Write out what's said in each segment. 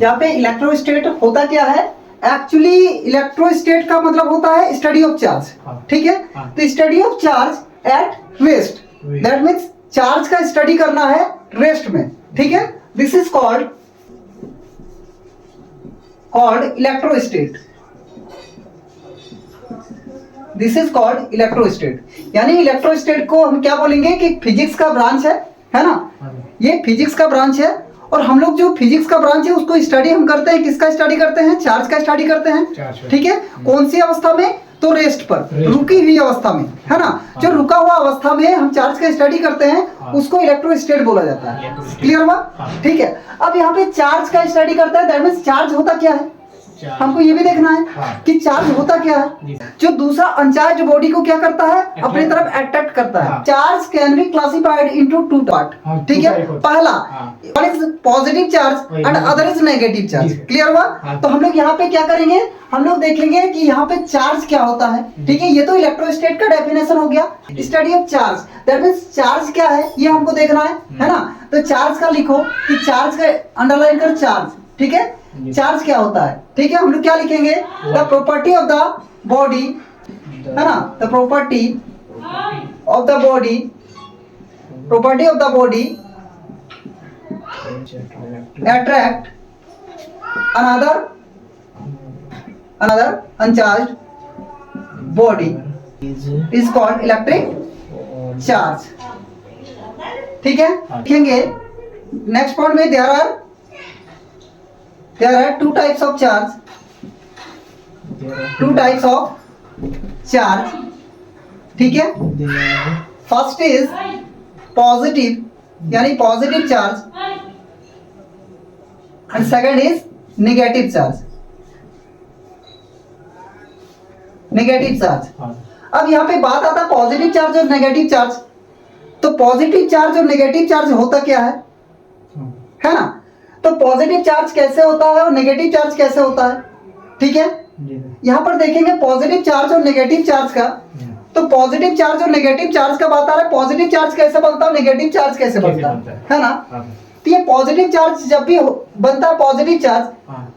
यहाँ पे इलेक्ट्रोस्टेट होता क्या है? एक्चुअली इलेक्ट्रोस्टेट का मतलब होता है स्टडी ऑफ चार्ज, ठीक है? तो study of charge at rest, that means charge का स्टडी करना है रेस्ट में, ठीक है? This is called इलेक्ट्रोस्टेट। This is called इलेक्ट्रोस्टेट। यानी इलेक्ट्रोस्टेट को हम क्या बोलेंगे कि फिजिक्स का ब्रांच है ना? ये फिजिक्स का ब्रांच है, और हम लोग जो फिजिक्स का ब्रांच है उसको स्टडी हम करते हैं, किसका स्टडी करते हैं? चार्ज का स्टडी करते हैं, ठीक है? कौन सी अवस्था में? तो रेस्ट पर, रुकी हुई अवस्था में, है ना? जो रुका हुआ अवस्था में हम चार्ज का स्टडी करते हैं उसको इलेक्ट्रोस्टेट बोला जाता है। क्लियर हुआ? ठीक है। अब यहाँ पे चार्ज का स्टडी करता है, दैट मींस चार्ज होता क्या है? हमको ये भी देखना है कि चार्ज होता क्या है। जो दूसरा अनचार्ज बॉडी को क्या करता है? अपनी तरफ अट्रैक्ट करता है। Charge can be classified into two part, ठीक है? पहला one is positive charge and other is negative charge. Clear हुआ? तो हम लोग यहाँ पे क्या करेंगे? हम लोग देखेंगे कि यहाँ पे चार्ज क्या होता है, ठीक है? ये तो इलेक्ट्रोस्टेट का डेफिनेशन हो गया, study of charge. That means charge क्या है ये हमको देखना है ना? तो चार्ज का लिखो कि चार्ज का अंडरलाइन कर चार्ज, ठीक है? चार्ज क्या होता है, ठीक है? हम लोग क्या लिखेंगे? The property of the body, है ना? The property of the body, property of the body attract another uncharged body is called electric charge, ठीक है? लिखेंगे नेक्स्ट पॉइंट में there are two types of charge, ठीक है? फर्स्ट इज पॉजिटिव यानी positive charge, and second is negative charge. अब यहाँ पे बात आता है पॉजिटिव चार्ज और नेगेटिव चार्ज। तो पॉजिटिव चार्ज और नेगेटिव चार्ज होता क्या है ना? तो पॉजिटिव चार्ज कैसे होता है और नेगेटिव चार्ज कैसे होता है, ठीक है? यहाँ पर देखेंगे पॉजिटिव चार्ज और नेगेटिव चार्ज का। तो पॉजिटिव चार्ज और नेगेटिव चार्ज का बात आ रहा है, पॉजिटिव चार्ज कैसे बनता है, नेगेटिव चार्ज कैसे बनता है ना? तो ये पॉजिटिव चार्ज जब भी बनता है पॉजिटिव चार्ज,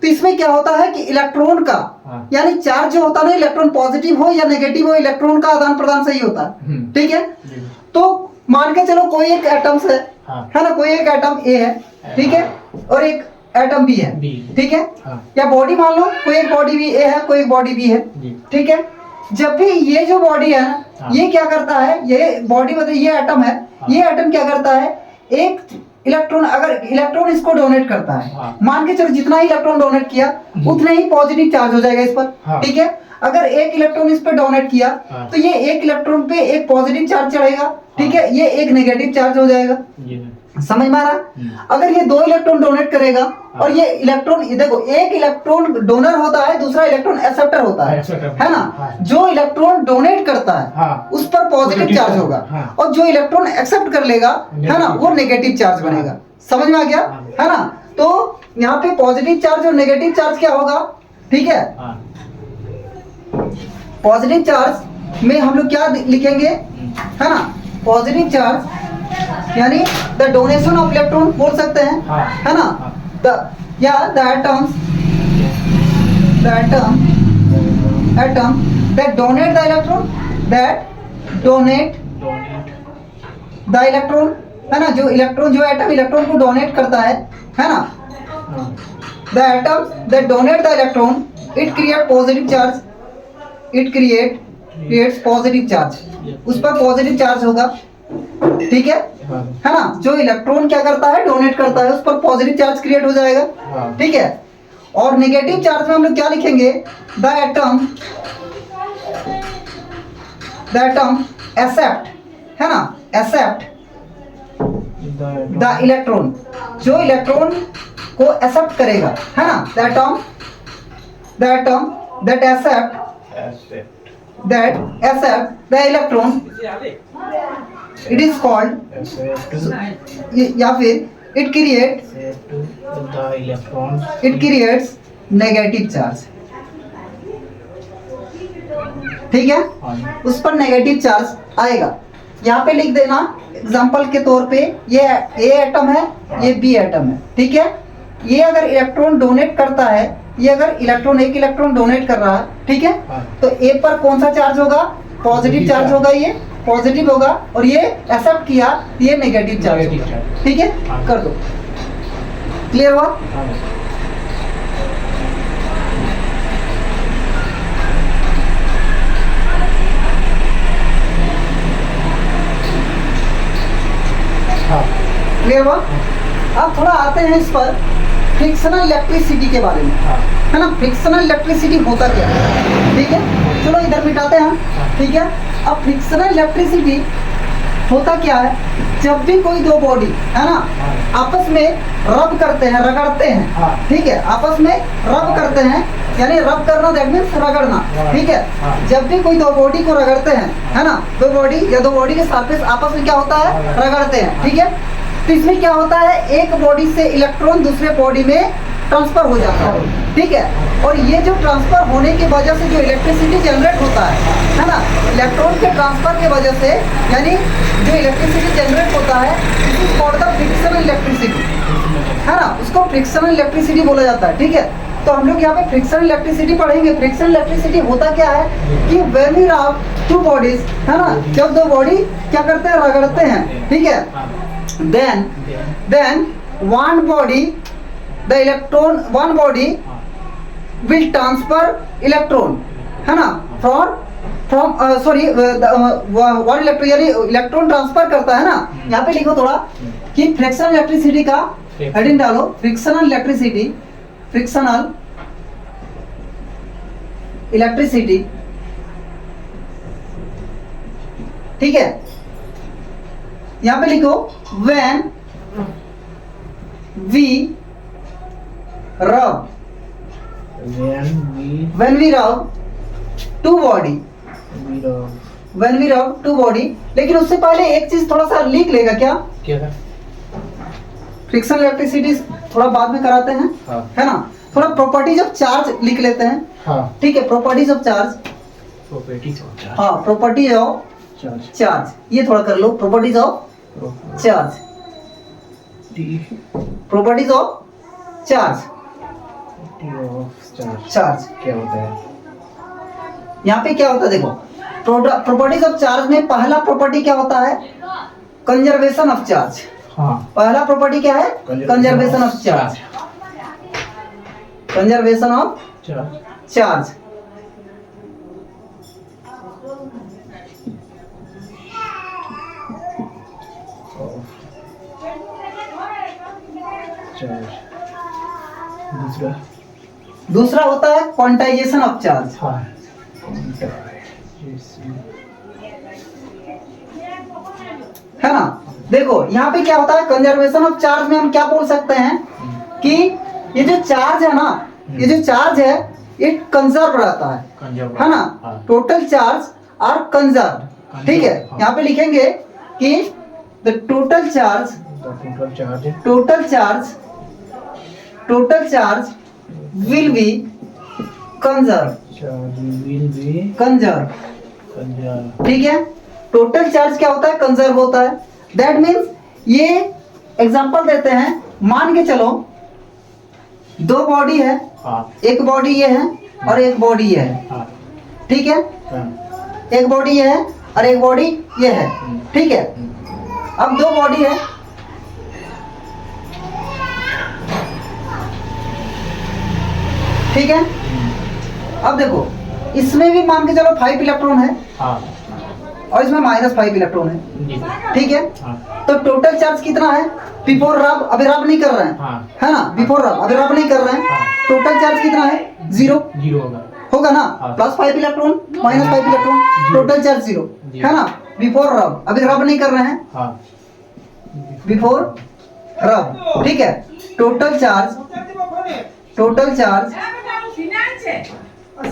तो इसमें क्या होता है कि इलेक्ट्रॉन का यानी चार्ज जो होता है ना, इलेक्ट्रॉन पॉजिटिव हो या नेगेटिव हो, इलेक्ट्रॉन का आदान प्रदान सही होता है, ठीक है? तो मान के चलो कोई एक एटम्स है ना? कोई एक एटम ए है, ठीक है? और एक एटम बी है, ठीक है? या बॉडी मान लो, कोई एक बॉडी भी ए है, कोई एक बॉडी बी है, ठीक है? जब भी ये जो बॉडी है ये क्या करता है, ये बॉडी मतलब ये एटम है, ये एटम क्या करता है? एक इलेक्ट्रॉन, अगर इलेक्ट्रॉन इसको डोनेट करता है, मान के चलो जितना ही इलेक्ट्रॉन डोनेट किया उतना ही पॉजिटिव चार्ज हो जाएगा इस पर, ठीक है? अगर एक इलेक्ट्रॉन इस पर डोनेट किया तो ये एक इलेक्ट्रॉन पे एक पॉजिटिव चार्ज चढ़ेगा, ठीक है? ये एक नेगेटिव चार्ज हो जाएगा। समझ में आ रहा? अगर ये दो इलेक्ट्रॉन डोनेट करेगा और ये इलेक्ट्रॉन, देखो एक इलेक्ट्रॉन डोनर होता है, दूसरा इलेक्ट्रॉन एक्सेप्टर होता है ना? जो इलेक्ट्रॉन डोनेट करता है उस पर पॉजिटिव चार्ज होगा, और जो इलेक्ट्रॉन एक्सेप्ट कर लेगा, है ना, वो नेगेटिव चार्ज बनेगा। समझ में आ गया, है ना? तो यहाँ पे पॉजिटिव चार्ज और नेगेटिव चार्ज क्या होगा, ठीक है? पॉजिटिव चार्ज में हम लोग क्या लिखेंगे, है ना? पॉजिटिव चार्ज यानी द डोनेशन ऑफ इलेक्ट्रॉन बोल सकते हैं, है ना? The atom that donate the electron, the electron, है ना? जो इलेक्ट्रॉन, जो एटम इलेक्ट्रॉन को डोनेट करता है ना? The atom that donate the electron it create positive charge, it creates positive charge, उस पर पॉजिटिव चार्ज होगा, ठीक है ना? जो इलेक्ट्रॉन क्या करता है, डोनेट करता है, उस पर पॉजिटिव चार्ज क्रिएट हो जाएगा, ठीक है? और नेगेटिव चार्ज में हम लोग क्या लिखेंगे? द एटम एक्सेप्ट, है ना? एक्सेप्ट द इलेक्ट्रॉन, जो इलेक्ट्रॉन को एक्सेप्ट करेगा, है ना? The atom that accept the electron, it is called, या फिर it creates negative charge, ठीक है? उस पर नेगेटिव चार्ज आएगा। यहाँ पे लिख देना एग्जांपल के तौर पे, ये ए एटम है, ये बी एटम है, ठीक है? ये अगर इलेक्ट्रॉन डोनेट करता है, ये अगर इलेक्ट्रॉन एक इलेक्ट्रॉन डोनेट कर रहा है, ठीक है, तो ए पर कौन सा चार्ज होगा? पॉजिटिव चार्ज होगा, ये पॉजिटिव होगा, और ये एक्सेप्ट किया, ये नेगेटिव चार्ज होगा, ठीक है। कर दो, क्लियर हुआ? क्लियर हुआ? अब थोड़ा आते हैं इस पर फ्रिक्शनल इलेक्ट्रिसिटी के बारे में, है ना। फ्रिक्शनल इलेक्ट्रिसिटी होता क्या है, ठीक है। चलो इधर मिटाते हैं, ठीक है। अब फ्रिक्शनल इलेक्ट्रिसिटी होता क्या है? जब भी कोई दो बॉडी, है ना, आपस में रब करते हैं, रगड़ते हैं, ठीक है, आपस में रब करते हैं, यानी रब करना दैट मीन्स रगड़ना, ठीक है। जब भी कोई दो बॉडी को रगड़ते हैं, है ना, दो बॉडी या दो बॉडी के सरफेस आपस में क्या होता है? रगड़ते हैं, ठीक है। तो इसमें क्या होता है? एक बॉडी से इलेक्ट्रॉन दूसरे बॉडी में ट्रांसफर हो जाता है, ठीक है। और ये जो ट्रांसफर होने की वजह से जो इलेक्ट्रिसिटी जनरेट होता है ना, इलेक्ट्रॉन के ट्रांसफर की वजह से, यानी जो इलेक्ट्रिसिटी जनरेट होता है, this is called the frictional electricity, है ना, उसको फ्रिक्शनल इलेक्ट्रिसिटी बोला जाता है, ठीक है। तो हम लोग यहाँ पे फ्रिक्शनल इलेक्ट्रिसिटी पढ़ेंगे। फ्रिक्शनल इलेक्ट्रिसिटी होता क्या है कि व्हेन वी रब टू बॉडीज, है ना, जब दो बॉडी क्या करते हैं? रगड़ते हैं, ठीक है। then one body will transfer electron, है ना, from one electron, यानी इलेक्ट्रॉन ट्रांसफर करता है ना। यहाँ पे लिखो थोड़ा कि फ्रिक्शनल इलेक्ट्रिसिटी का हेडिंग डालो, फ्रिक्शनल इलेक्ट्रिसिटी, ठीक है। यहाँ पे लिखो when we rub two body, लेकिन उससे पहले एक चीज थोड़ा सा लिख लेगा क्या? फ्रिक्शनल इलेक्ट्रिसिटी थोड़ा बाद में कराते हैं, है ना। थोड़ा प्रॉपर्टीज ऑफ चार्ज लिख लेते हैं, ठीक है। प्रॉपर्टीज ऑफ चार्ज, हाँ, प्रॉपर्टीज ऑफ चार्ज, ये थोड़ा कर लो। Properties of charge, properties of charge क्या होता है? यहाँ पे क्या होता है देखो, प्रॉपर्टीज ऑफ चार्ज में पहला प्रॉपर्टी क्या होता है? Conservation of charge. पहला प्रॉपर्टी क्या है? Conservation of charge, conservation of charge. दूसरा होता है क्वांटाइजेशन ऑफ चार्ज। है ना। देखो यहाँ पे क्या होता है, कंजर्वेशन ऑफ चार्ज में हम क्या बोल सकते हैं कि ये जो चार्ज है ना, ये जो चार्ज है ये कंजर्व रहता है ना। टोटल चार्ज आर कंजर्व, ठीक है। यहाँ पे लिखेंगे कि the total charge will be conserved, ठीक है। टोटल चार्ज क्या होता है? कंजर्व होता है। दैट मीन्स, ये एग्जांपल देते हैं, मान के चलो दो बॉडी है, एक बॉडी ये है और एक बॉडी ये है, ठीक है। एक बॉडी ये है और एक बॉडी ये है, ठीक है। अब दो बॉडी है, ठीक है। अब देखो इसमें भी मान के चलो 5 इलेक्ट्रॉन है, और इसमें -5 इलेक्ट्रॉन है, ठीक है। तो टोटल चार्ज कितना है? बिफोर रब, अभी रब नहीं कर रहे हैं, है ना, बिफोर रब अभी रब नहीं कर रहे हैं, टोटल चार्ज कितना है? 0 होगा ना। +5 इलेक्ट्रॉन, -5 इलेक्ट्रॉन, टोटल चार्ज 0 है ना। बिफोर रब, अभी रब नहीं कर रहे हैं, बिफोर रब, ठीक है। Total charge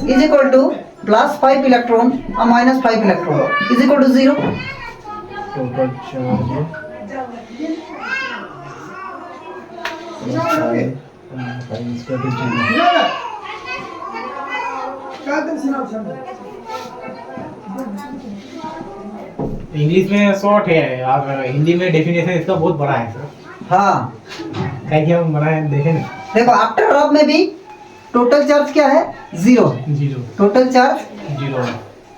is equal to +5 electron और -5 electron is equal to 0। Total English में शॉर्ट है और हिंदी में डेफिनेशन इसका बहुत बड़ा है सर। हाँ, कहीं हम बनाए देखे ना देखो आफ्टर रब में भी टोटल चार्ज क्या है, zero. Zero total charge zero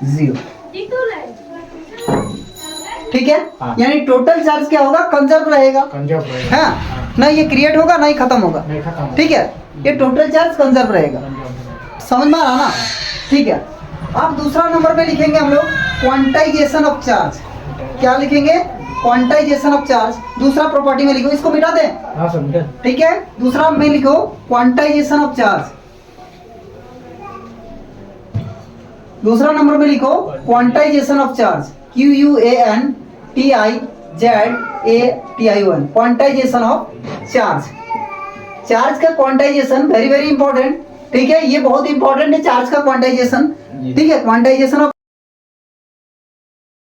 zero, ठीक है। हाँ। यानी टोटल चार्ज क्या होगा, कंजर्व रहेगा, कंजर्व रहेगा हाँ, ना ये क्रिएट होगा ना ही खत्म होगा, नहीं खत्म ठीक है। ये टोटल चार्ज कंजर्व रहेगा, समझ में आ रहा ना, ठीक है। अब दूसरा नंबर पे लिखेंगे हम लोग क्वांटाइजेशन ऑफ चार्ज। क्या लिखेंगे, क्वांटाइजेशन ऑफ चार्ज। दूसरा प्रॉपर्टी में लिखो, इसको मिटा दें, हाँ समझे ठीक है। दूसरा में लिखो क्वांटाइजेशन ऑफ चार्ज। दूसरा नंबर में लिखो quantization of charge, QUANTIZATION, quantization of charge. Charge का क्वांटाइजेशन वेरी वेरी इंपॉर्टेंट, ठीक है। ये बहुत इंपॉर्टेंट है चार्ज का क्वांटाइजेशन, ठीक है। Quantization of